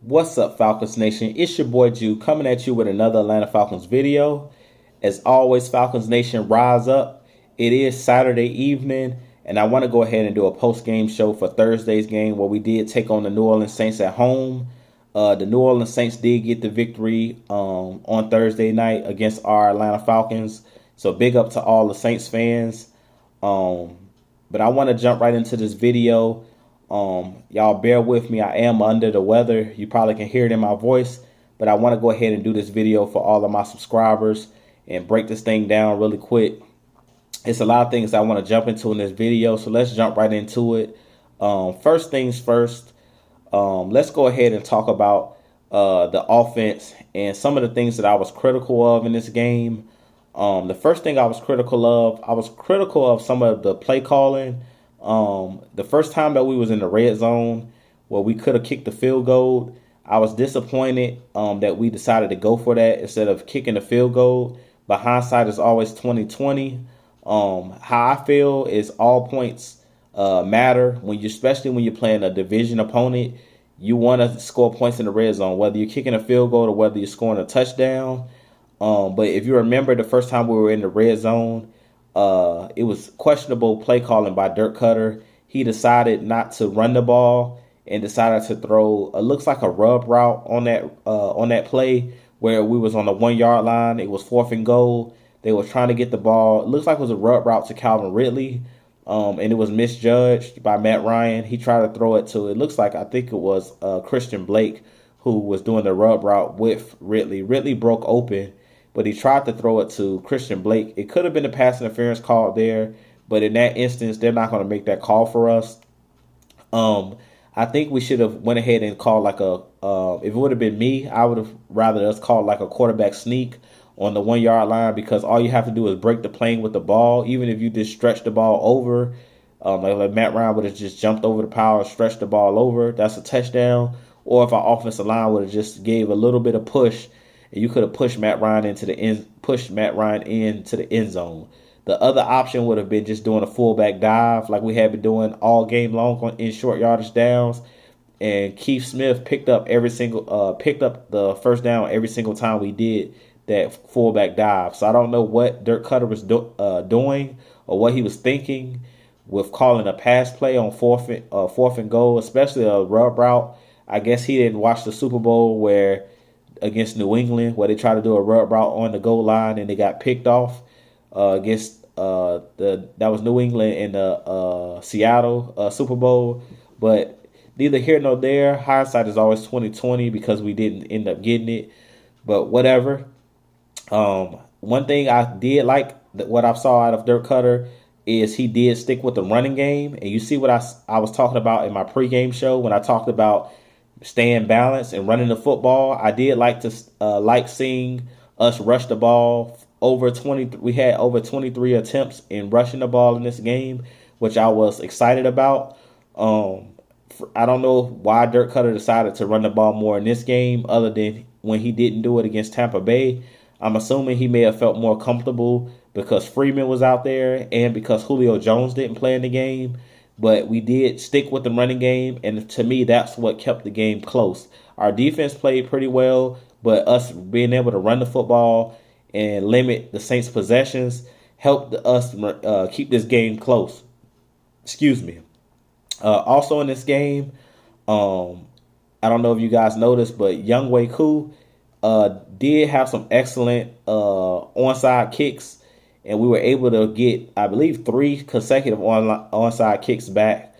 What's up, Falcons Nation? It's your boy Jew coming at you with another Atlanta Falcons video. As always, Falcons Nation, rise up. It is Saturday evening, and I want to go ahead and do a post-game show for Thursday's game where we did take on the New Orleans Saints at home. The New Orleans Saints did get the victory on Thursday night against our Atlanta Falcons. So big up to all the Saints fans. But I want to jump right into this video. Y'all bear with me. I am under the weather. You probably can hear it in my voice, but I want to go ahead and do this video for all of my subscribers and break this thing down really quick. It's a lot of things I want to jump into in this video, so let's jump right into it. First things first, let's go ahead and talk about the offense and some of the things that I was critical of in this game. The first thing I was critical of some of the play calling. The first time that we was in the red zone where we could have kicked the field goal, I was disappointed that we decided to go for that instead of kicking the field goal. But hindsight is always 20/20. How I feel is all points matter especially when you're playing a division opponent. You want to score points in the red zone, whether you're kicking a field goal or whether you're scoring a touchdown. But if you remember the first time we were in the red zone, it was questionable play calling by Dirk Cutter. He decided not to run the ball and decided to throw looks like a rub route on that play where we was on the 1 yard line. It was 4th and goal. They were trying to get the ball. It looks like it was a rub route to Calvin Ridley, and it was misjudged by Matt Ryan. He tried to throw it to, I think it was Christian Blake who was doing the rub route with Ridley. Ridley broke open, but he tried to throw it to Christian Blake. It could have been a pass interference call there, but in that instance, they're not going to make that call for us. I think we should have went ahead and called if it would have been me, I would have rather us called like a quarterback sneak on the 1 yard line, because all you have to do is break the plane with the ball. Even if you just stretch the ball over, like Matt Ryan would have just jumped over the pile and stretched the ball over, that's a touchdown. Or if our offensive line would have just gave a little bit of push, and you could have pushed Matt Ryan into the end zone. The other option would have been just doing a fullback dive like we had been doing all game long in short yardage downs. And Keith Smith picked up the first down every single time we did that fullback dive. So I don't know what Dirk Cutter was doing or what he was thinking with calling a pass play on fourth and goal, especially a rub route. I guess he didn't watch the Super Bowl against New England, where they tried to do a rub route on the goal line and they got picked off against that was New England in the Seattle Super Bowl. But neither here nor there. Hindsight is always 20/20 because we didn't end up getting it. But whatever. One thing I did like what I saw out of Dirk Cutter is he did stick with the running game. And you see what I was talking about in my pregame show when I talked about staying balanced and running the football. I did like seeing us rush the ball over 20. We had over 23 attempts in rushing the ball in this game, which I was excited about. I don't know why Dirk Cutter decided to run the ball more in this game other than when he didn't do it against Tampa Bay. I'm assuming he may have felt more comfortable because Freeman was out there and because Julio Jones didn't play in the game. But we did stick with the running game, and to me, that's what kept the game close. Our defense played pretty well, but us being able to run the football and limit the Saints' possessions helped us keep this game close. Excuse me. Also in this game, I don't know if you guys noticed, but Younghoe Koo did have some excellent onside kicks, and we were able to get, I believe, 3 consecutive onside kicks back,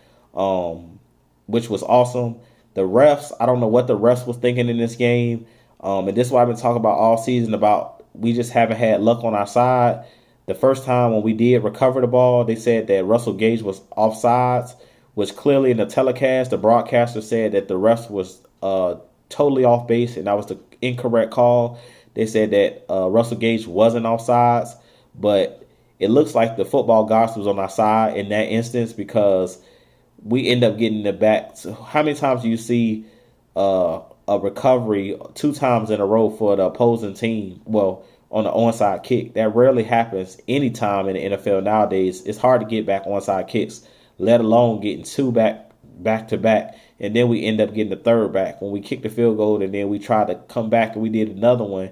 which was awesome. The refs, I don't know what the refs was thinking in this game, and this is what I've been talking about all season about we just haven't had luck on our side. The first time when we did recover the ball, they said that Russell Gage was offsides, which clearly in the telecast, the broadcaster said that the refs was totally off base, and that was the incorrect call. They said that Russell Gage wasn't offsides, but it looks like the football gods was on our side in that instance because we end up getting it back. So how many times do you see a recovery 2 times in a row for the opposing team? Well, on the onside kick, that rarely happens anytime in the NFL nowadays. It's hard to get back onside kicks, let alone getting 2 back back to back, and then we end up getting the third back when we kicked the field goal, and then we tried to come back and we did another one.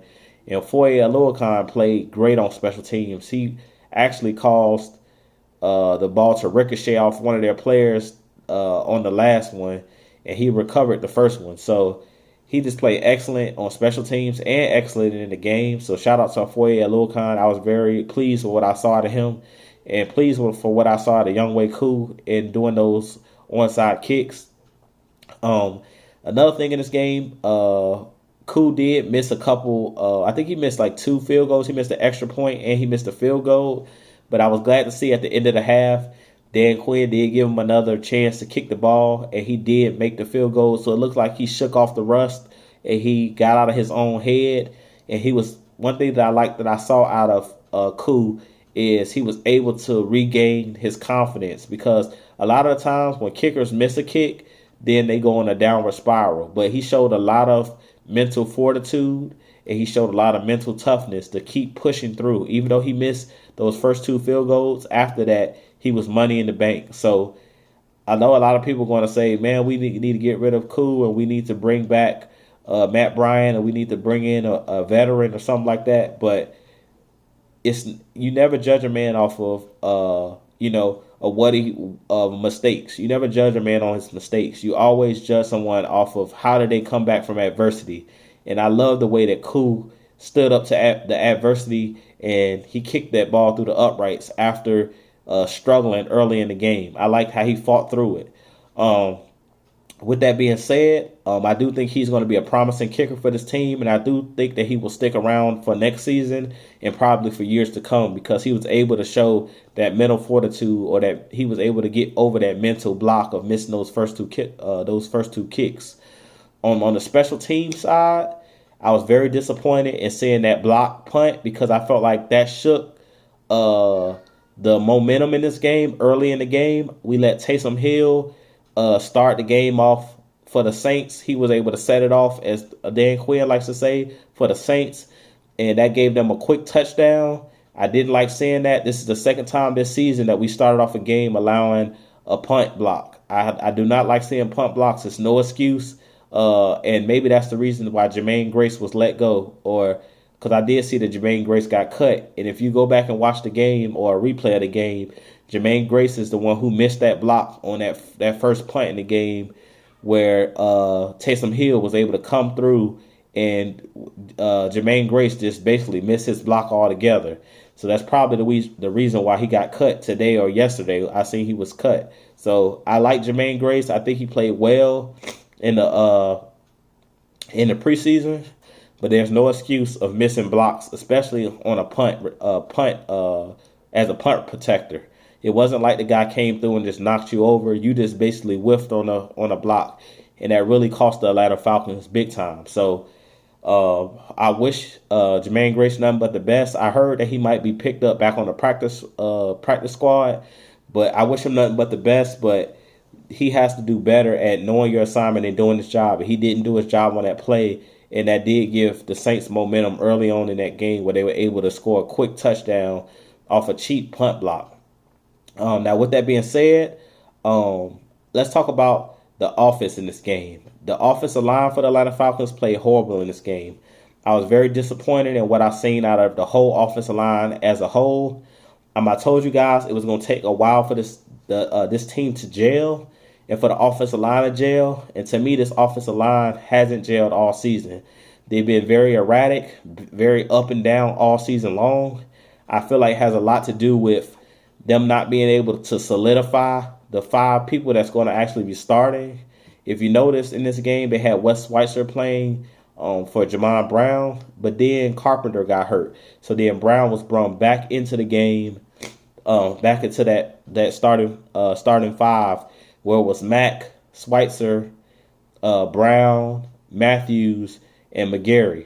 And Foye Oluokun played great on special teams. He actually caused the ball to ricochet off one of their players on the last one, and he recovered the first one. So he just played excellent on special teams and excellent in the game. So shout out to Foye Oluokun. I was very pleased with what I saw to him, and pleased for what I saw to Younghoe Koo in doing those onside kicks. Another thing in this game, Koo did miss a couple. I think he missed like 2 field goals. He missed an extra point and he missed a field goal. But I was glad to see at the end of the half, Dan Quinn did give him another chance to kick the ball, and he did make the field goal. So it looked like he shook off the rust and he got out of his own head. And he was one thing that I liked that I saw out of Koo is he was able to regain his confidence, because a lot of the times when kickers miss a kick, then they go on a downward spiral. But he showed a lot of mental fortitude, and he showed a lot of mental toughness to keep pushing through. Even though he missed those first 2 field goals, after that, he was money in the bank. So I know a lot of people are going to say, man, we need to get rid of Koo, and we need to bring back Matt Bryan, and we need to bring in a veteran or something like that. But you never judge a man off of mistakes. You never judge a man on his mistakes. You always judge someone off of how did they come back from adversity. And I love the way that Koo stood up to the adversity, and he kicked that ball through the uprights after struggling early in the game. I liked how he fought through it. With that being said, I do think he's going to be a promising kicker for this team, and I do think that he will stick around for next season and probably for years to come, because he was able to show that mental fortitude, or that he was able to get over that mental block of missing those first two kicks. On the special team side, I was very disappointed in seeing that block punt, because I felt like that shook the momentum in this game early in the game. We let Taysom Hill start the game off for the Saints. He was able to set it off, as Dan Quinn likes to say, for the Saints, and that gave them a quick touchdown. I didn't like seeing that. This is the second time this season that we started off a game allowing a punt block. I do not like seeing punt blocks. It's no excuse, and maybe that's the reason why Jermaine Grace was let go, or because I did see that Jermaine Grace got cut. And if you go back and watch the game or a replay of the game, Jermaine Grace is the one who missed that block on that first punt in the game, where Taysom Hill was able to come through, and Jermaine Grace just basically missed his block altogether. So that's probably the reason why he got cut today or yesterday. I seen he was cut. So I like Jermaine Grace. I think he played well in the preseason, but there's no excuse of missing blocks, especially on a punt as a punt protector. It wasn't like the guy came through and just knocked you over. You just basically whiffed on a block, and that really cost the Atlanta Falcons big time. So I wish Jermaine Grace nothing but the best. I heard that he might be picked up back on the practice squad, but I wish him nothing but the best. But he has to do better at knowing your assignment and doing his job. And he didn't do his job on that play, and that did give the Saints momentum early on in that game, where they were able to score a quick touchdown off a cheap punt block. Now, with that being said, let's talk about the offense in this game. The offensive line for the Atlanta Falcons played horrible in this game. I was very disappointed in what I've seen out of the whole offensive line as a whole. I told you guys it was going to take a while for this team to gel, and for the offensive line to gel. And to me, this offensive line hasn't gelled all season. They've been very erratic, very up and down all season long. I feel like it has a lot to do with them not being able to solidify the 5 people that's going to actually be starting. If you notice in this game, they had Wes Schweitzer playing for Jamon Brown, but then Carpenter got hurt. So then Brown was brought back into the game, back into that starting 5, where it was Mack, Schweitzer, Brown, Matthews, and McGarry.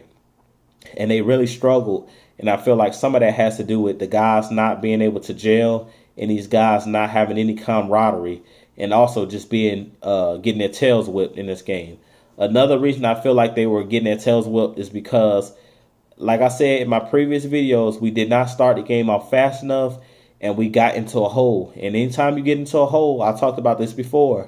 And they really struggled. And I feel like some of that has to do with the guys not being able to gel, and these guys not having any camaraderie, and also just getting their tails whipped in this game. Another reason I feel like they were getting their tails whipped is because, like I said in my previous videos, we did not start the game off fast enough, and we got into a hole. And anytime you get into a hole, I talked about this before,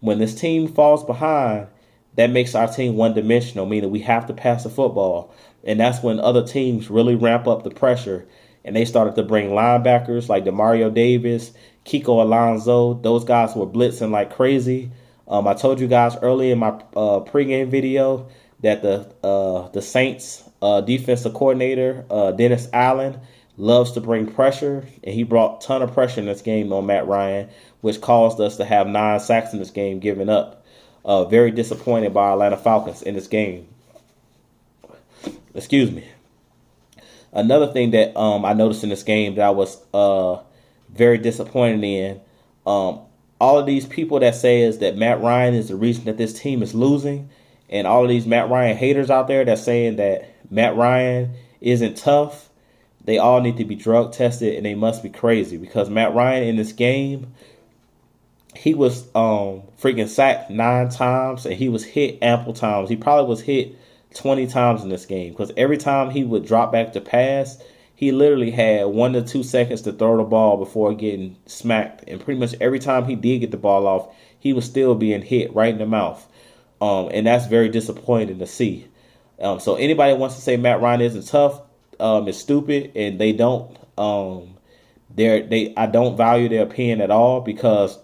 when this team falls behind, that makes our team one-dimensional, meaning we have to pass the football. And that's when other teams really ramp up the pressure. And they started to bring linebackers like Demario Davis, Kiko Alonso. Those guys were blitzing like crazy. I told you guys earlier in my pregame video that the Saints defensive coordinator, Dennis Allen, loves to bring pressure. And he brought a ton of pressure in this game on Matt Ryan, which caused us to have 9 sacks in this game given up. Very disappointed by Atlanta Falcons in this game. Excuse me. Another thing that I noticed in this game that I was very disappointed in, all of these people that say is that Matt Ryan is the reason that this team is losing, and all of these Matt Ryan haters out there that's saying that Matt Ryan isn't tough, they all need to be drug tested and they must be crazy, because Matt Ryan in this game, he was freaking sacked 9 times and he was hit ample times. He probably was hit 20 times in this game, because every time he would drop back to pass, he literally had 1 to 2 seconds to throw the ball before getting smacked. And pretty much every time he did get the ball off, he was still being hit right in the mouth. And that's very disappointing to see. So anybody who wants to say Matt Ryan isn't tough is stupid, and they don't. I don't value their opinion at all, because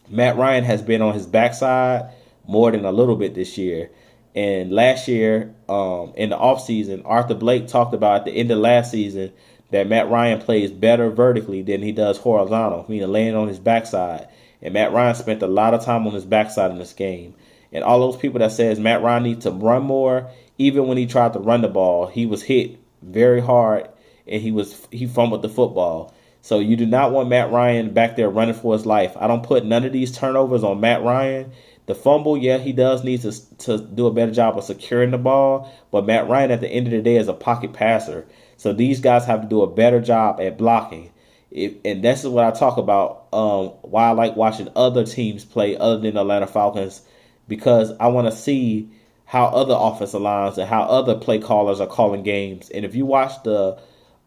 Matt Ryan has been on his backside more than a little bit this year. And last year, in the offseason, Arthur Blake talked about at the end of last season that Matt Ryan plays better vertically than he does horizontal, meaning laying on his backside. And Matt Ryan spent a lot of time on his backside in this game. And all those people that says Matt Ryan needs to run more, even when he tried to run the ball, he was hit very hard and he fumbled the football. So you do not want Matt Ryan back there running for his life. I don't put none of these turnovers on Matt Ryan. The fumble, yeah, he does need to do a better job of securing the ball. But Matt Ryan, at the end of the day, is a pocket passer. So these guys have to do a better job at blocking. And this is what I talk about, why I like watching other teams play other than the Atlanta Falcons, because I want to see how other offensive lines and how other play callers are calling games. And if you watch the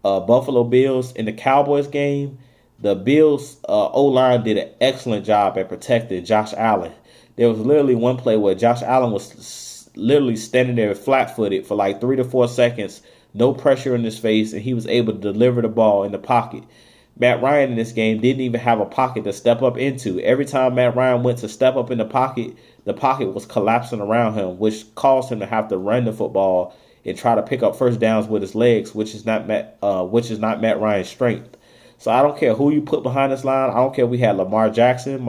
Buffalo Bills in the Cowboys game, the Bills O-line did an excellent job at protecting Josh Allen. There was literally one play where Josh Allen was literally standing there flat-footed for like 3 to 4 seconds, no pressure in his face, and he was able to deliver the ball in the pocket. Matt Ryan in this game didn't even have a pocket to step up into. Every time Matt Ryan went to step up in the pocket was collapsing around him, which caused him to have to run the football and try to pick up first downs with his legs, which is not Matt Ryan's strength. So I don't care who you put behind this line. I don't care if we had Lamar Jackson,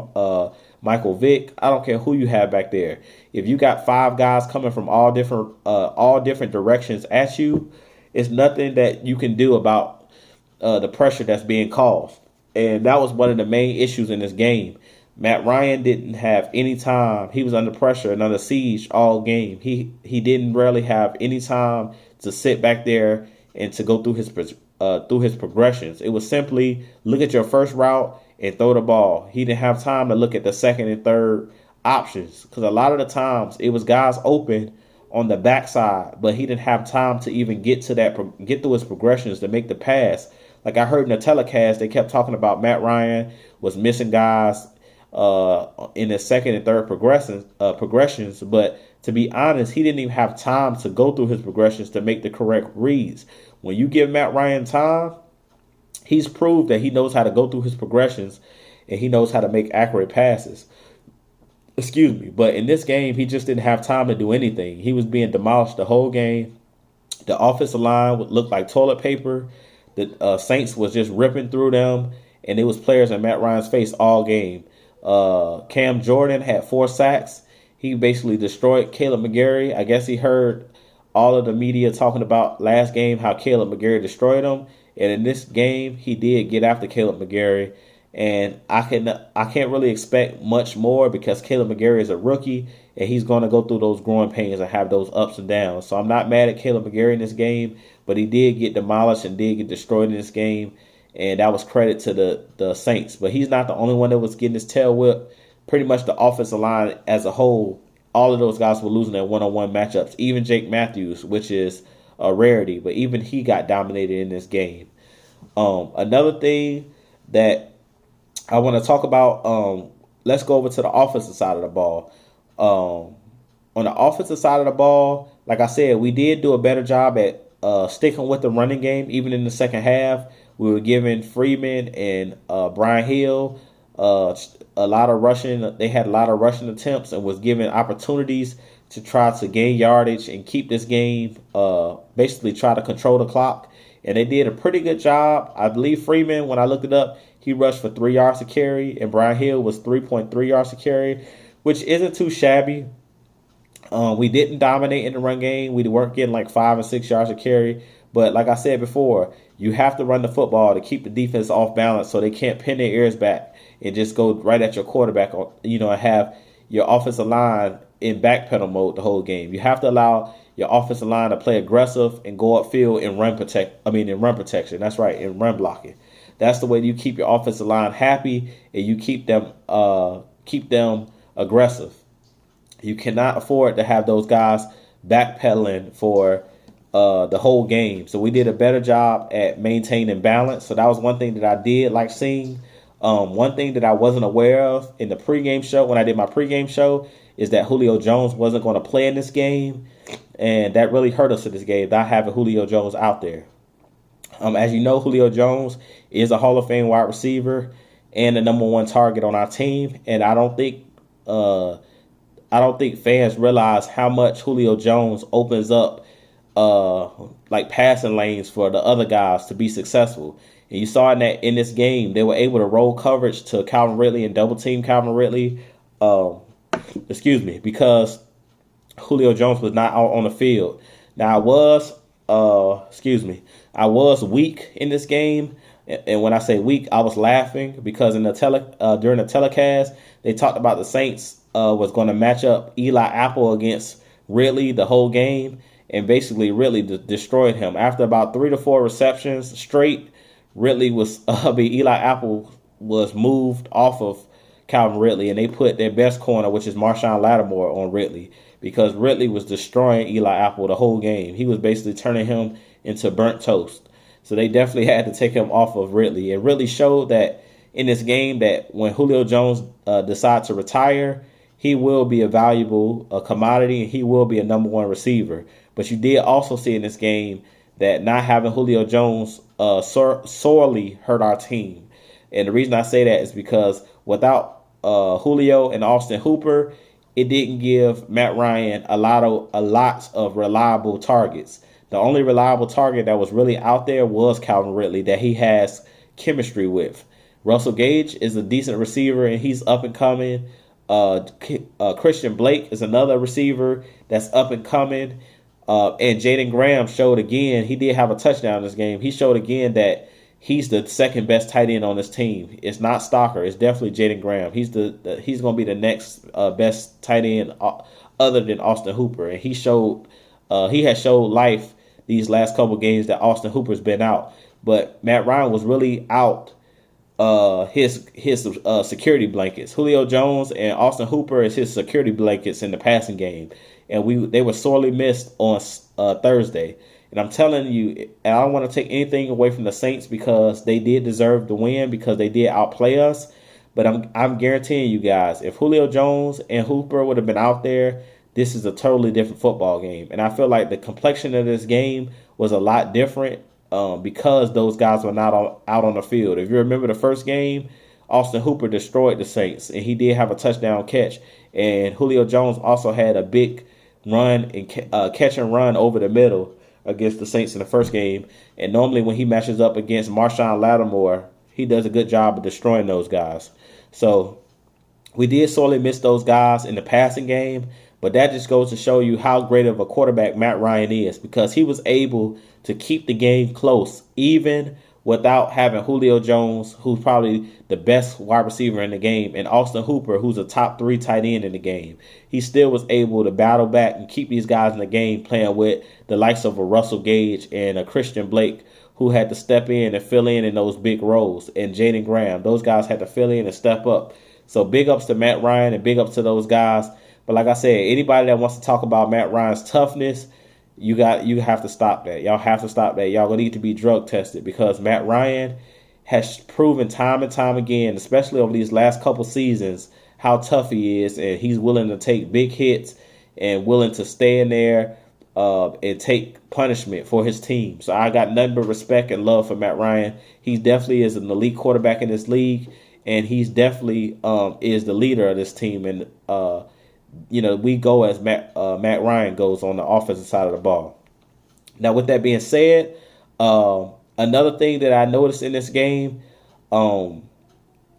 Michael Vick. I don't care who you have back there. If you got 5 guys coming from all different directions at you, it's nothing that you can do about the pressure that's being caused. And that was one of the main issues in this game. Matt Ryan didn't have any time. He was under pressure and under siege all game. He didn't really have any time to sit back there and to go through his progressions. It was simply look at your first route and throw the ball. He didn't have time to look at the second and third options, because a lot of the times it was guys open on the backside, but he didn't have time to even get through his progressions to make the pass. Like I heard in the telecast, they kept talking about Matt Ryan was missing guys in the second and third progressions, but to be honest, he didn't even have time to go through his progressions to make the correct reads. When you give Matt Ryan time, he's proved that he knows how to go through his progressions and he knows how to make accurate passes. Excuse me. But in this game, he just didn't have time to do anything. He was being demolished the whole game. The offensive line would look like toilet paper. The Saints was just ripping through them, and it was players in Matt Ryan's face all game. Cam Jordan had 4 sacks. He basically destroyed Caleb McGarry. I guess he heard all of the media talking about last game how Caleb McGarry destroyed him. And in this game, he did get after Caleb McGarry. And I can't really expect much more, because Caleb McGarry is a rookie and he's going to go through those growing pains and have those ups and downs. So I'm not mad at Caleb McGarry in this game, but he did get demolished and did get destroyed in this game. And that was credit to the Saints. But he's not the only one that was getting his tail whipped. Pretty much the offensive line as a whole, all of those guys were losing their one-on-one matchups. Even Jake Matthews, which is a rarity, but even he got dominated in this game. Another thing that I want to talk about let's go over to the offensive side of the ball. On the offensive side of the ball, like I said, we did do a better job at sticking with the running game. Even in the second half, we were giving Freeman and Brian Hill a lot of rushing. They had a lot of rushing attempts and was given opportunities to try to gain yardage and keep this game, basically try to control the clock. And they did a pretty good job. I believe Freeman, when I looked it up, he rushed for 3 yards to carry, and Brian Hill was 3.3 yards to carry, which isn't too shabby. We didn't dominate in the run game. We weren't getting like 5 and 6 yards to carry. But like I said before, you have to run the football to keep the defense off balance so they can't pin their ears back and just go right at your quarterback, and have your offensive line in backpedal mode the whole game. You have to allow your offensive line to play aggressive and go upfield and in run protection. That's right, in run blocking. That's the way you keep your offensive line happy and you keep them aggressive. You cannot afford to have those guys backpedaling for the whole game. So we did a better job at maintaining balance. So that was one thing that I did like seeing. One thing that I wasn't aware of in the pregame show, when I did my pregame show, is that Julio Jones wasn't going to play in this game. And that really hurt us in this game, not having Julio Jones out there. As you know, Julio Jones is a Hall of Fame wide receiver and the number one target on our team. And I don't think fans realize how much Julio Jones opens up like passing lanes for the other guys to be successful. And you saw in this game, they were able to roll coverage to Calvin Ridley and double team Calvin Ridley. Because Julio Jones was not out on the field. Now I was weak in this game. And when I say weak, I was laughing because during the telecast, they talked about the Saints was going to match up Eli Apple against Ridley the whole game, and basically Ridley destroyed him. After about 3 to 4 receptions straight, Eli Apple was moved off of Calvin Ridley, and they put their best corner, which is Marshawn Lattimore, on Ridley because Ridley was destroying Eli Apple the whole game. He was basically turning him into burnt toast. So they definitely had to take him off of Ridley. And Ridley showed that in this game that when Julio Jones decides to retire, he will be a valuable commodity and he will be a number one receiver. But you did also see in this game that not having Julio Jones sorely hurt our team. And the reason I say that is because without Julio and Austin Hooper, it didn't give Matt Ryan a lot of reliable targets. The only reliable target that was really out there was Calvin Ridley that he has chemistry with. Russell Gage is a decent receiver and he's up and coming. Christian Blake is another receiver that's up and coming. And Jaden Graham showed again, he did have a touchdown in this game. He showed again that he's the second best tight end on this team. It's not Stalker. It's definitely Jaden Graham. He's going to be the next best tight end other than Austin Hooper. And he has showed life these last couple games that Austin Hooper's been out. But Matt Ryan was really out his security blankets. Julio Jones and Austin Hooper is his security blankets in the passing game. And they were sorely missed on Thursday. And I'm telling you, and I don't want to take anything away from the Saints because they did deserve the win because they did outplay us. But I'm guaranteeing you guys, if Julio Jones and Hooper would have been out there, this is a totally different football game. And I feel like the complexion of this game was a lot different because those guys were not out on the field. If you remember the first game, Austin Hooper destroyed the Saints, and he did have a touchdown catch. And Julio Jones also had a big run and catch and run over the middle against the Saints in the first game. And normally when he matches up against Marshawn Lattimore, he does a good job of destroying those guys. So we did sorely miss those guys in the passing game, but that just goes to show you how great of a quarterback Matt Ryan is because he was able to keep the game close even without having Julio Jones, who's probably the best wide receiver in the game, and Austin Hooper, who's a top 3 tight end in the game. He still was able to battle back and keep these guys in the game playing with the likes of a Russell Gage and a Christian Blake, who had to step in and fill in those big roles, and Jaden Graham. Those guys had to fill in and step up. So big ups to Matt Ryan and big ups to those guys. But like I said, anybody that wants to talk about Matt Ryan's toughness, you have to stop that. Y'all have to stop that. Y'all gonna need to be drug tested because Matt Ryan has proven time and time again, especially over these last couple seasons, how tough he is, and he's willing to take big hits and willing to stay in there and take punishment for his team. So I got nothing but respect and love for Matt Ryan. He definitely is an elite quarterback in this league, and he's definitely is the leader of this team. And we go as Matt Ryan goes on the offensive side of the ball. Now, with that being said, another thing that I noticed in this game, and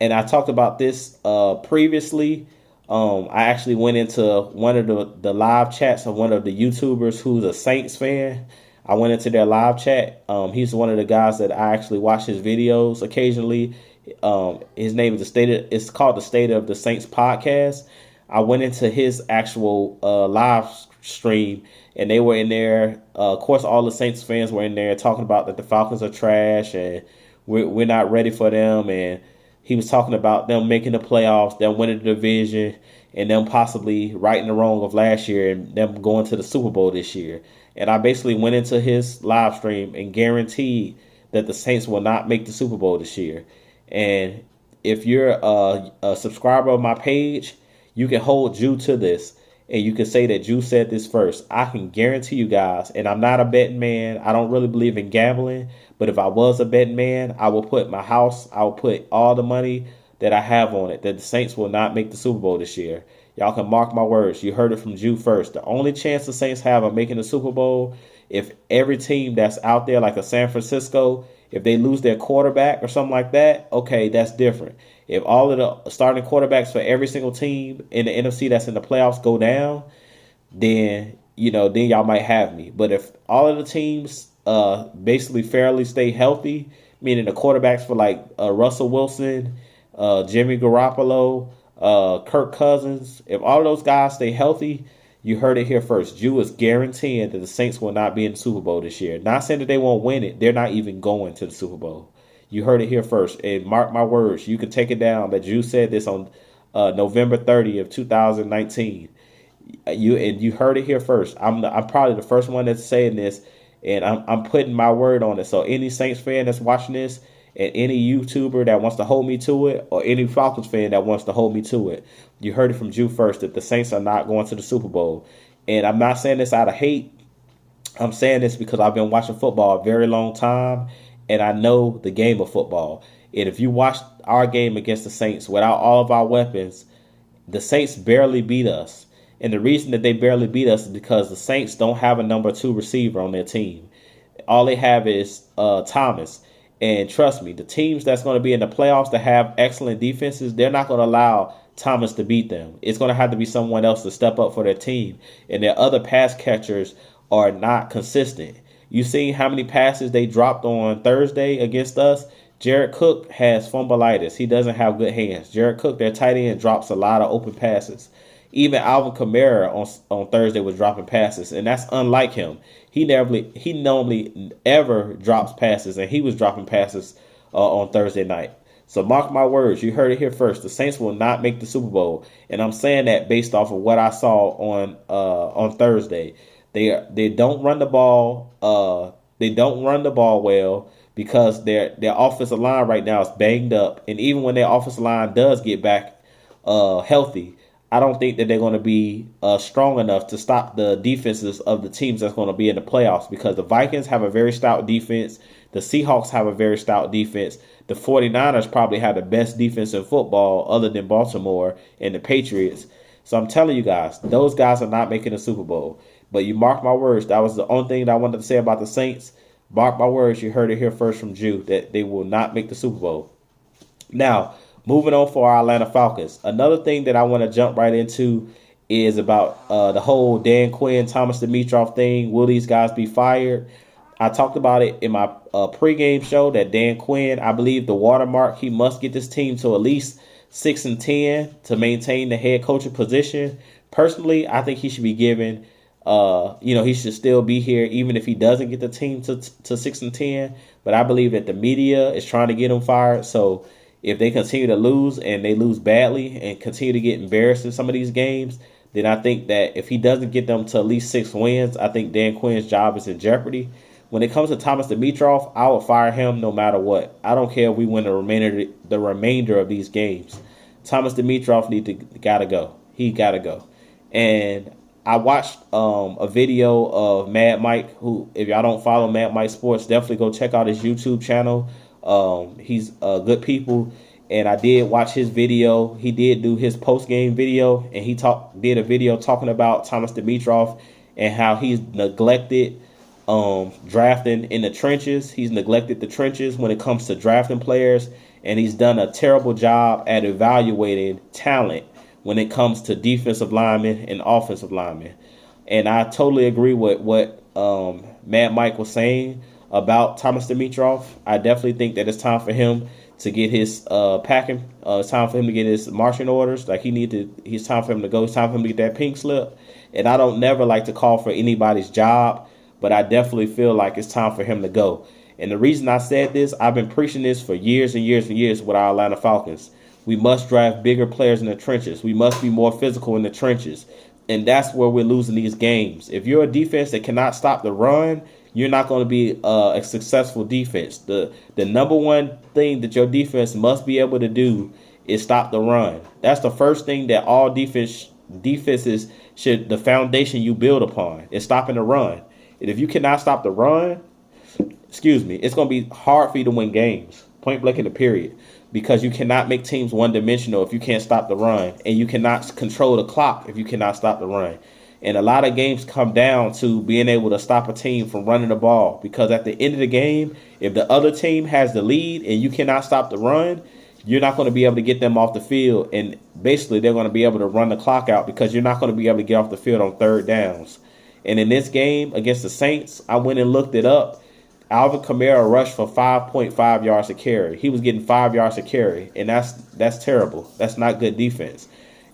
I talked about this previously. I actually went into one of the live chats of one of the YouTubers who's a Saints fan. I went into their live chat. He's one of the guys that I actually watch his videos occasionally. His name is it's called the State of the Saints podcast. I went into his actual live stream, and they were in there. Of course, all the Saints fans were in there talking about that the Falcons are trash and we're not ready for them. And he was talking about them making the playoffs, them winning the division, and them possibly righting the wrong of last year and them going to the Super Bowl this year. And I basically went into his live stream and guaranteed that the Saints will not make the Super Bowl this year. And if you're a subscriber of my page, you can hold Jew to this. And you can say that Jew said this first. I can guarantee you guys, and I'm not a betting man. I don't really believe in gambling. But if I was a betting man, I will put my house, I will put all the money that I have on it, that the Saints will not make the Super Bowl this year. Y'all can mark my words. You heard it from Jew first. The only chance the Saints have of making the Super Bowl, if every team that's out there, like a San Francisco, if they lose their quarterback or something like that, okay, that's different. If all of the starting quarterbacks for every single team in the NFC that's in the playoffs go down, then y'all might have me. But if all of the teams basically fairly stay healthy, meaning the quarterbacks for like Russell Wilson, Jimmy Garoppolo, Kirk Cousins, if all of those guys stay healthy, you heard it here first. Jew is guaranteeing that the Saints will not be in the Super Bowl this year. Not saying that they won't win it. They're not even going to the Super Bowl. You heard it here first. And mark my words, you can take it down that Jew said this on November 30th, 2019. You heard it here first. I'm probably the first one that's saying this, and I'm putting my word on it. So any Saints fan that's watching this, and any YouTuber that wants to hold me to it, or any Falcons fan that wants to hold me to it, you heard it from Jew first that the Saints are not going to the Super Bowl. And I'm not saying this out of hate. I'm saying this because I've been watching football a very long time, and I know the game of football. And if you watch our game against the Saints without all of our weapons, the Saints barely beat us. And the reason that they barely beat us is because the Saints don't have a number 2 receiver on their team. All they have is Thomas. And trust me, the teams that's going to be in the playoffs that have excellent defenses, they're not going to allow Thomas to beat them. It's going to have to be someone else to step up for their team. And their other pass catchers are not consistent. You seen how many passes they dropped on Thursday against us? Jared Cook has fumbleitis. He doesn't have good hands. Jared Cook, their tight end, drops a lot of open passes. Even Alvin Kamara on Thursday was dropping passes, and that's unlike him. He normally ever drops passes, and he was dropping passes on Thursday night. So mark my words, you heard it here first. The Saints will not make the Super Bowl, and I'm saying that based off of what I saw on Thursday. They don't run the ball. They don't run the ball well because their offensive line right now is banged up, and even when their offensive line does get back healthy, I don't think that they're going to be strong enough to stop the defenses of the teams that's going to be in the playoffs, because the Vikings have a very stout defense. The Seahawks have a very stout defense. The 49ers probably have the best defense in football other than Baltimore and the Patriots. So I'm telling you guys, those guys are not making the Super Bowl. But you mark my words, that was the only thing that I wanted to say about the Saints. Mark my words, you heard it here first from Jew, that they will not make the Super Bowl. Now, moving on for our Atlanta Falcons. Another thing that I want to jump right into is about the whole Dan Quinn, Thomas Dimitroff thing. Will these guys be fired? I talked about it in my pregame show that Dan Quinn, I believe the watermark, he must get this team to at least 6-10 to maintain the head coaching position. Personally, I think he should be given, he should still be here even if he doesn't get the team to 6-10. But I believe that the media is trying to get him fired. So if they continue to lose and they lose badly and continue to get embarrassed in some of these games, then I think that if he doesn't get them to at least 6 wins, I think Dan Quinn's job is in jeopardy. When it comes to Thomas Dimitroff, I will fire him no matter what. I don't care if we win the remainder of these games. Thomas Dimitroff gotta go. He gotta go. And I watched a video of Mad Mike, who, if y'all don't follow Mad Mike Sports, definitely go check out his YouTube channel. He's good people, and I did watch his video. He did do his post game video, and he did a video talking about Thomas Dimitroff and how he's neglected drafting in the trenches. He's neglected the trenches when it comes to drafting players, and he's done a terrible job at evaluating talent when it comes to defensive linemen and offensive linemen. And I totally agree with what Mad Mike was saying about Thomas Dimitroff. I definitely think that it's time for him to get his packing. It's time for him to get his marching orders. Like it's time for him to go. It's time for him to get that pink slip. And I don't never like to call for anybody's job, but I definitely feel like it's time for him to go. And the reason I said this, I've been preaching this for years and years and years with our Atlanta Falcons. We must draft bigger players in the trenches. We must be more physical in the trenches. And that's where we're losing these games. If you're a defense that cannot stop the run, you're not going to be a successful defense. The number one thing that your defense must be able to do is stop the run. That's the first thing that all defenses should, the foundation you build upon is stopping the run. And if you cannot stop the run, it's going to be hard for you to win games, point blank in the period, because you cannot make teams one-dimensional if you can't stop the run, and you cannot control the clock if you cannot stop the run. And a lot of games come down to being able to stop a team from running the ball, because at the end of the game, if the other team has the lead and you cannot stop the run, you're not going to be able to get them off the field, and basically they're going to be able to run the clock out because you're not going to be able to get off the field on third downs. And in this game against the Saints, I went and looked it up. Alvin Kamara rushed for 5.5 yards a carry. He was getting 5 yards a carry, and that's terrible. That's not good defense.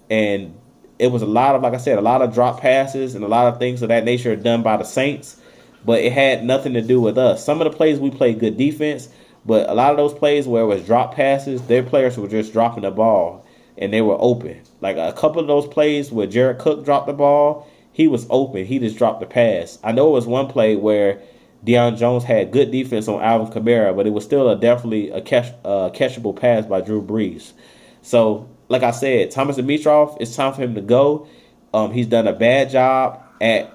And it was a lot of drop passes and a lot of things of that nature done by the Saints, but it had nothing to do with us. Some of the plays we played good defense, but a lot of those plays where it was drop passes, their players were just dropping the ball, and they were open. Like a couple of those plays where Jared Cook dropped the ball, he was open. He just dropped the pass. I know it was one play where Deion Jones had good defense on Alvin Kamara, but it was still definitely a catchable pass by Drew Brees. So, like I said, Thomas Dimitroff, it's time for him to go. He's done a bad job at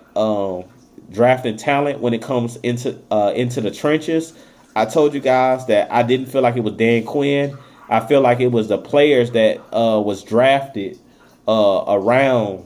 drafting talent when it comes into the trenches. I told you guys that I didn't feel like it was Dan Quinn. I feel like it was the players that was drafted that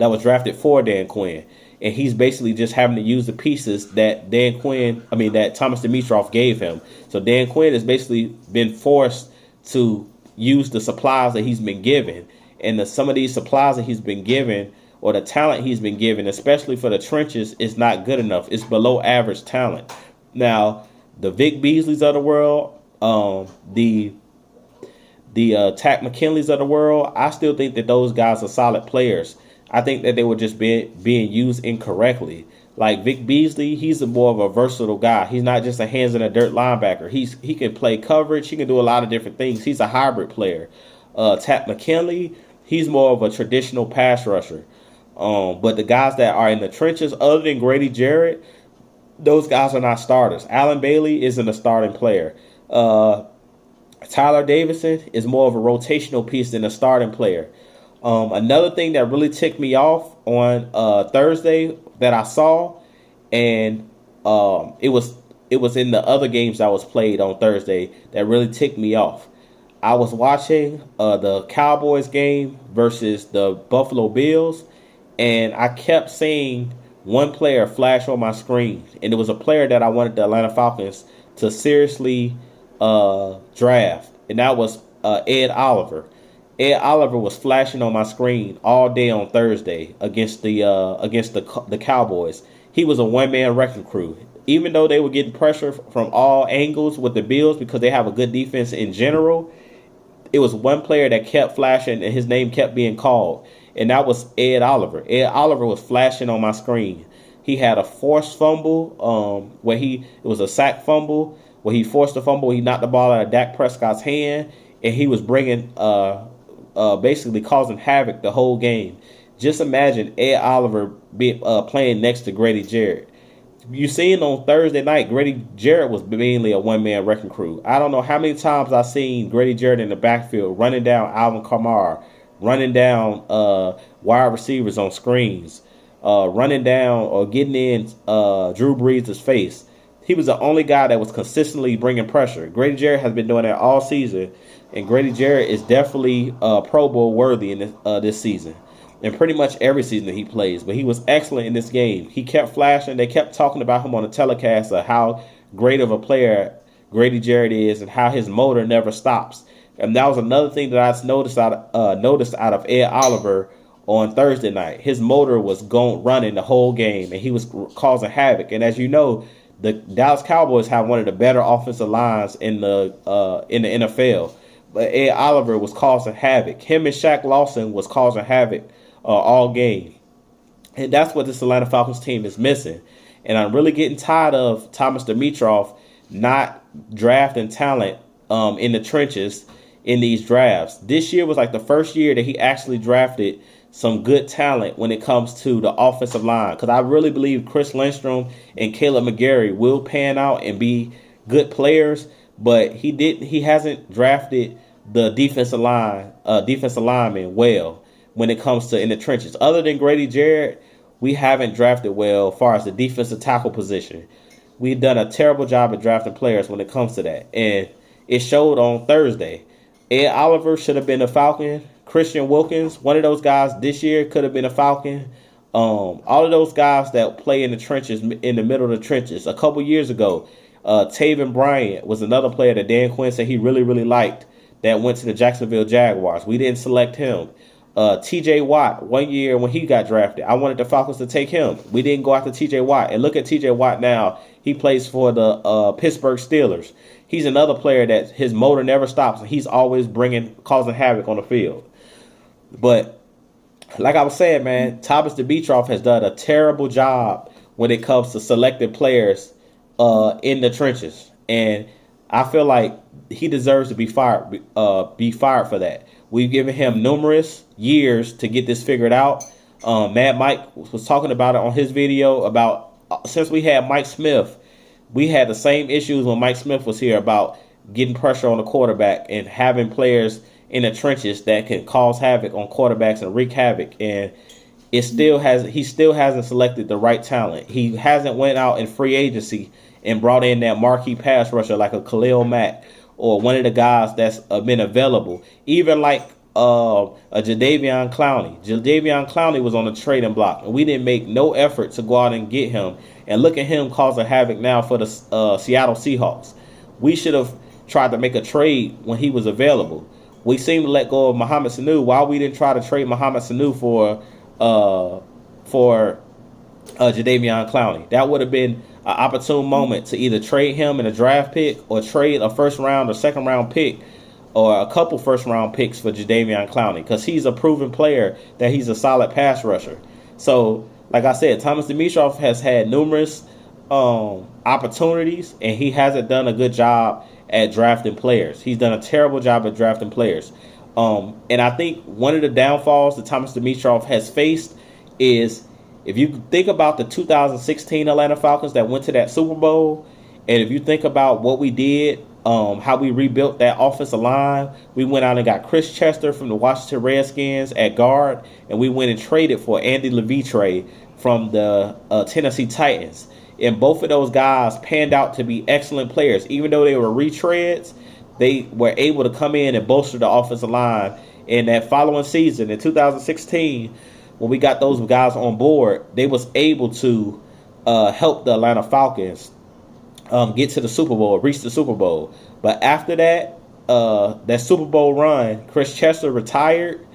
was drafted for Dan Quinn. And he's basically just having to use the pieces that that Thomas Dimitroff gave him. So Dan Quinn has basically been forced to use the supplies that he's been given. And some of these supplies that he's been given, or the talent he's been given, especially for the trenches, is not good enough. It's below average talent. Now, the Vic Beasleys of the world, the Tack McKinleys of the world, I still think that those guys are solid players. I think that they were just being used incorrectly. Like Vic Beasley, he's more of a versatile guy. He's not just a hands in the dirt linebacker. He can play coverage. He can do a lot of different things. He's a hybrid player. Tack McKinley, he's more of a traditional pass rusher. But the guys that are in the trenches, other than Grady Jarrett, those guys are not starters. Allen Bailey isn't a starting player. Tyler Davidson is more of a rotational piece than a starting player. Another thing that really ticked me off on Thursday that I saw, and it was in the other games that was played on Thursday that really ticked me off. I was watching the Cowboys game versus the Buffalo Bills, and I kept seeing one player flash on my screen, and it was a player that I wanted the Atlanta Falcons to seriously draft, and that was Ed Oliver. Ed Oliver was flashing on my screen all day on Thursday against the Cowboys. He was a one-man wrecking crew. Even though they were getting pressure from all angles with the Bills because they have a good defense in general, it was one player that kept flashing and his name kept being called, and that was Ed Oliver. Ed Oliver was flashing on my screen. He had a forced fumble it was a sack fumble where he forced a fumble. He knocked the ball out of Dak Prescott's hand, and he was bringing basically causing havoc the whole game. Just imagine Ed Oliver playing next to Grady Jarrett. You seen on Thursday night, Grady Jarrett was mainly a one-man wrecking crew. I don't know how many times I've seen Grady Jarrett in the backfield running down Alvin Kamara, running down wide receivers on screens, running down or getting in Drew Brees' face. He was the only guy that was consistently bringing pressure. Grady Jarrett has been doing that all season, and Grady Jarrett is definitely Pro Bowl worthy in this season. And pretty much every season that he plays. But he was excellent in this game. He kept flashing. They kept talking about him on the telecast of how great of a player Grady Jarrett is and how his motor never stops. And that was another thing that I noticed out of Ed Oliver on Thursday night. His motor was running the whole game, and he was causing havoc. And as you know, the Dallas Cowboys have one of the better offensive lines in the NFL. But Ed Oliver was causing havoc. Him and Shaq Lawson was causing havoc all game. And that's what this Atlanta Falcons team is missing. And I'm really getting tired of Thomas Dimitroff not drafting talent in the trenches in these drafts. This year was like the first year that he actually drafted some good talent when it comes to the offensive line. Because I really believe Chris Lindstrom and Caleb McGarry will pan out and be good players. But he hasn't drafted the defensive lineman well when it comes to in the trenches. Other than Grady Jarrett, we haven't drafted well as far as the defensive tackle position. We've done a terrible job at drafting players when it comes to that. And it showed on Thursday. Ed Oliver should have been a Falcon. Christian Wilkins, one of those guys this year, could have been a Falcon. All of those guys that play in the trenches, in the middle of the trenches. A couple years ago, Taven Bryant was another player that Dan Quinn said he really, really liked that went to the Jacksonville Jaguars. We didn't select him. T.J. Watt, one year when he got drafted, I wanted the Falcons to take him. We didn't go after T.J. Watt. And look at T.J. Watt now. He plays for the Pittsburgh Steelers. He's another player that his motor never stops. And he's always causing havoc on the field. But like I was saying, man, Thomas Dimitroff has done a terrible job when it comes to selecting players in the trenches. And I feel like he deserves to be fired for that. We've given him numerous years to get this figured out. Mad Mike was talking about it on his video about since we had Mike Smith, we had the same issues when Mike Smith was here about getting pressure on the quarterback and having players in the trenches that can cause havoc on quarterbacks and wreak havoc. And he still hasn't selected the right talent. He hasn't went out in free agency and brought in that marquee pass rusher like a Khalil Mack or one of the guys that's been available. Even like a Jadeveon Clowney. Jadeveon Clowney was on the trading block, and we didn't make no effort to go out and get him. And look at him causing havoc now for the Seattle Seahawks. We should have tried to make a trade when he was available. We seem to let go of Mohamed Sanu. Why we didn't try to trade Mohamed Sanu for Jadeveon Clowney? That would have been an opportune moment to either trade him in a draft pick or trade a first round or second round pick or a couple first round picks for Jadeveon Clowney, because he's a proven player that he's a solid pass rusher. So, like I said, Thomas Dimitroff has had numerous opportunities, and he hasn't done a good job at drafting players. He's done a terrible job at drafting players. And I think one of the downfalls that Thomas Dimitroff has faced is, if you think about the 2016 Atlanta Falcons that went to that Super Bowl, and if you think about what we did, how we rebuilt that offensive line, we went out and got Chris Chester from the Washington Redskins at guard, and we went and traded for Andy Levitre from the Tennessee Titans. And both of those guys panned out to be excellent players. Even though they were retreads, they were able to come in and bolster the offensive line. And that following season, in 2016, when we got those guys on board, they was able to help the Atlanta Falcons get to the Super Bowl, reach the Super Bowl. But after that, that Super Bowl run, Chris Chester retired,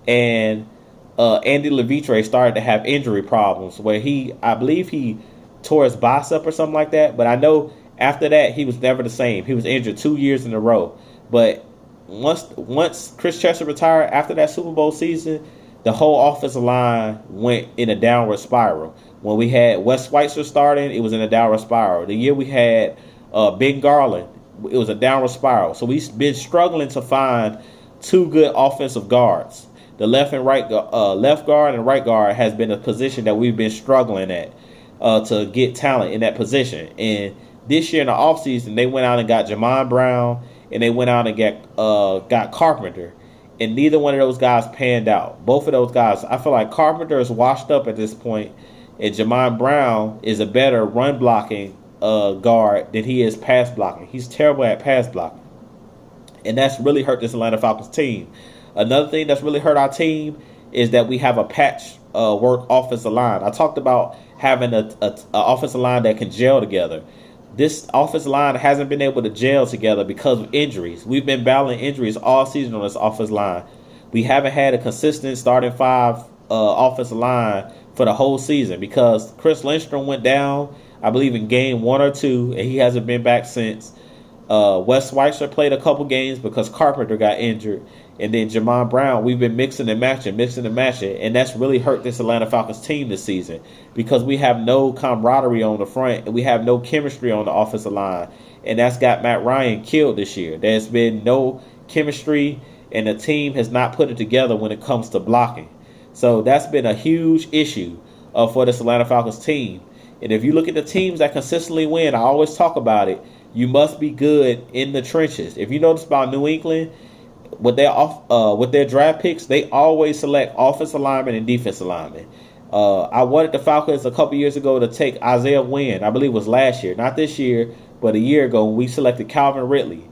and Andy Levitre started to have injury problems where I believe he tore his bicep or something like that. But I know after that, he was never the same. He was injured 2 years in a row. But once Chris Chester retired after that Super Bowl season, the whole offensive line went in a downward spiral. When we had Wes Schweitzer starting, it was in a downward spiral. The year we had Ben Garland, it was a downward spiral. So we've been struggling to find two good offensive guards. The left guard and right guard has been a position that we've been struggling at. to get talent in that position. And this year in the offseason, they went out and got Jamon Brown, and they went out and got Carpenter. And neither one of those guys panned out. Both of those guys, I feel like Carpenter is washed up at this point, and Jamon Brown is a better run blocking guard than he is pass blocking. He's terrible at pass blocking. And that's really hurt this Atlanta Falcons team. Another thing that's really hurt our team is that we have a patch work offensive line. I talked about having a offensive line that can gel together. This offensive line hasn't been able to gel together because of injuries. We've been battling injuries all season on this offensive line. We haven't had a consistent starting five offensive line for the whole season because Chris Lindstrom went down, I believe, in game 1 or 2, and he hasn't been back since. Wes Schweitzer played a couple games because Carpenter got injured. And then Jamon Brown, we've been mixing and matching. And that's really hurt this Atlanta Falcons team this season because we have no camaraderie on the front and we have no chemistry on the offensive line. And that's got Matt Ryan killed this year. There's been no chemistry and the team has not put it together when it comes to blocking. So that's been a huge issue for this Atlanta Falcons team. And if you look at the teams that consistently win, I always talk about it, you must be good in the trenches. If you notice about New England, with their draft picks, they always select offensive linemen and defensive linemen. I wanted the Falcons a couple years ago to take Isaiah Wynn. I believe it was last year, not this year, but a year ago when we selected Calvin Ridley.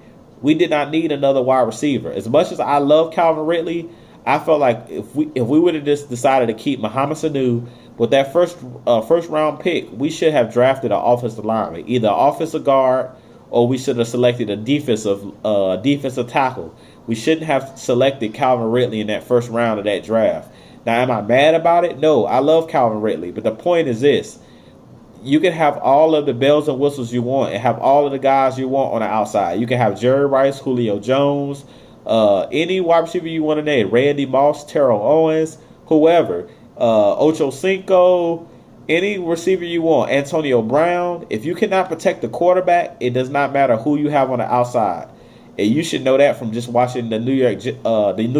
We did not need another wide receiver. As much as I love Calvin Ridley, I felt like if we would have just decided to keep Mohamed Sanu with that first round pick, we should have drafted an offensive lineman, either an offensive guard or we should have selected a defensive tackle. We shouldn't have selected Calvin Ridley in that first round of that draft. Now, am I mad about it? No, I love Calvin Ridley. But the point is this. You can have all of the bells and whistles you want and have all of the guys you want on the outside. You can have Jerry Rice, Julio Jones, any wide receiver you want to name, Randy Moss, Terrell Owens, whoever, Ocho Cinco, any receiver you want, Antonio Brown. If you cannot protect the quarterback, it does not matter who you have on the outside. And you should know that from just watching the New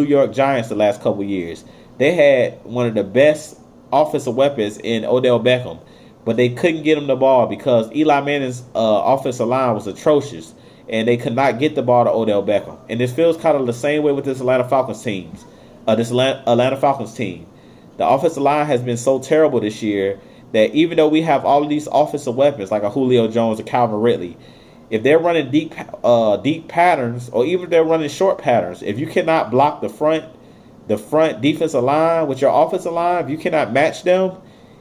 York Giants the last couple years. They had one of the best offensive weapons in Odell Beckham, but they couldn't get him the ball because Eli Manning's offensive line was atrocious, and they could not get the ball to Odell Beckham. And it feels kind of the same way with this Atlanta Falcons team. The offensive line has been so terrible this year that even though we have all of these offensive weapons like a Julio Jones or Calvin Ridley, if they're running deep patterns, or even if they're running short patterns, if you cannot block the front defensive line with your offensive line, if you cannot match them,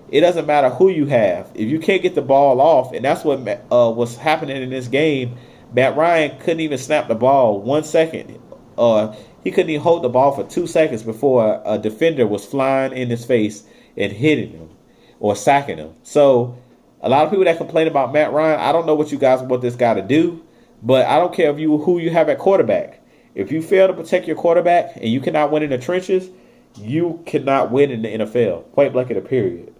it doesn't matter who you have. If you can't get the ball off, and that's what was happening in this game, Matt Ryan couldn't even snap the ball 1 second. He couldn't even hold the ball for 2 seconds before a defender was flying in his face and hitting him or sacking him. So a lot of people that complain about Matt Ryan, I don't know what you guys want this guy to do, but I don't care who you have at quarterback. If you fail to protect your quarterback and you cannot win in the trenches, you cannot win in the NFL. Point blank in a period.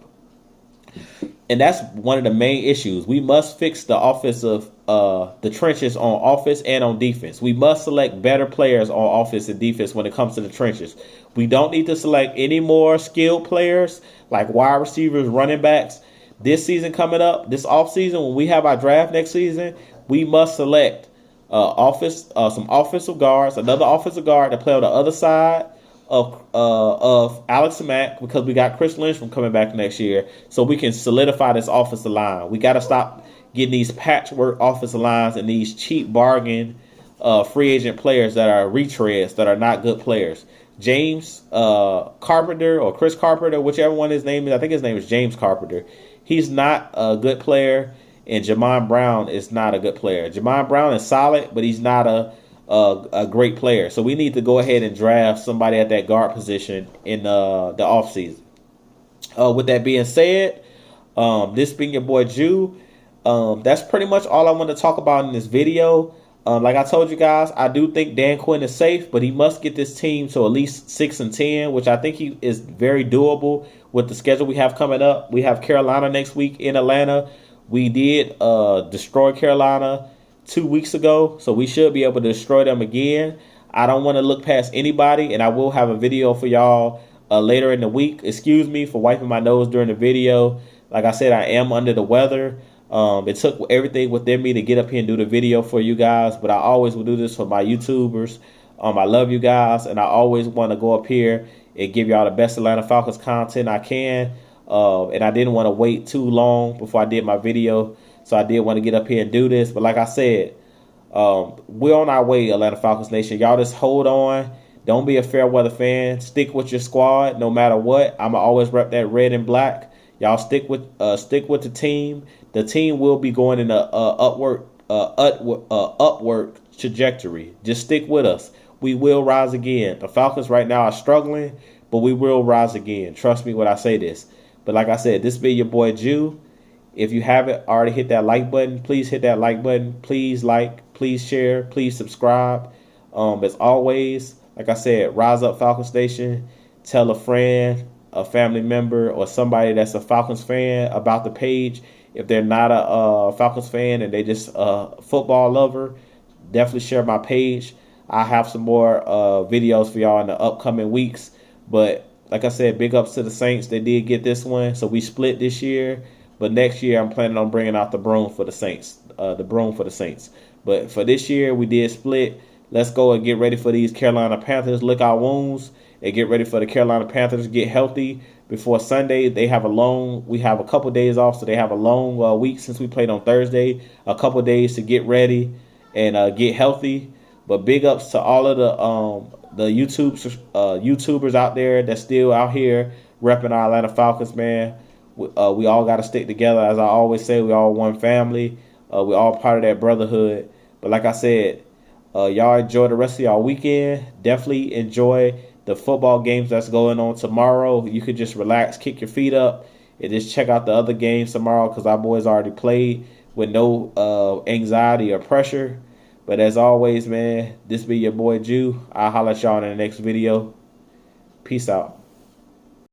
And that's one of the main issues. We must fix the the trenches on offense and on defense. We must select better players on offense and defense when it comes to the trenches. We don't need to select any more skilled players like wide receivers, running backs. This season coming up, this offseason, when we have our draft next season, we must select some offensive guards, another offensive guard to play on the other side of Alex Mack, because we got Chris Lynch coming back next year, so we can solidify this offensive line. We got to stop getting these patchwork offensive lines and these cheap bargain free agent players that are retreads that are not good players. James Carpenter or Chris Carpenter, whichever one his name is, I think his name is James Carpenter. He's not a good player, and Jamon Brown is not a good player. Jamon Brown is solid, but he's not a great player. So we need to go ahead and draft somebody at that guard position in the offseason. With that being said, this being your boy Jew, that's pretty much all I want to talk about in this video. Like I told you guys, I do think Dan Quinn is safe, but he must get this team to at least 6-10, which I think he is very doable with the schedule we have coming up. We have Carolina next week in Atlanta. We did destroy Carolina 2 weeks ago, so we should be able to destroy them again. I don't want to look past anybody, and I will have a video for y'all later in the week. Excuse me for wiping my nose during the video. Like I said, I am under the weather. It took everything within me to get up here and do the video for you guys, but I always will do this for my YouTubers. I love you guys, and I always want to go up here and give y'all the best Atlanta Falcons content I can. And I didn't want to wait too long before I did my video, so I did want to get up here and do this. But like I said, we're on our way, Atlanta Falcons Nation. Y'all just hold on. Don't be a fair weather fan. Stick with your squad no matter what. I'ma always rep that red and black. Y'all stick with the team. The team will be going in a upward trajectory. Just stick with us. We will rise again. The Falcons right now are struggling, but we will rise again. Trust me when I say this. But like I said, this be your boy Jew. If you haven't already hit that like button, please hit that like button. Please like, please share, please subscribe. As always, like I said, rise up Falcons Nation. Tell a friend, a family member, or somebody that's a Falcons fan about the page. If they're not a Falcons fan and they just a football lover, definitely share my page. I have some more videos for y'all in the upcoming weeks. But like I said, big ups to the Saints. They did get this one, so we split this year. But next year, I'm planning on bringing out the broom for the Saints. But for this year, we did split. Let's go and get ready for these Carolina Panthers. Lick our wounds and get ready for the Carolina Panthers to get healthy before Sunday. We have a couple days off, so they have a long week since we played on Thursday. A couple days to get ready and get healthy. But big ups to all of the YouTubers out there that's still out here repping our Atlanta Falcons, man. We all got to stick together. As I always say, we all one family. We all part of that brotherhood. But like I said, y'all enjoy the rest of y'all weekend. Definitely enjoy the football games that's going on tomorrow. You could just relax, kick your feet up, and just check out the other games tomorrow because our boys already played with no anxiety or pressure. But as always, man, this be your boy Jew. I'll holler at y'all in the next video. Peace out.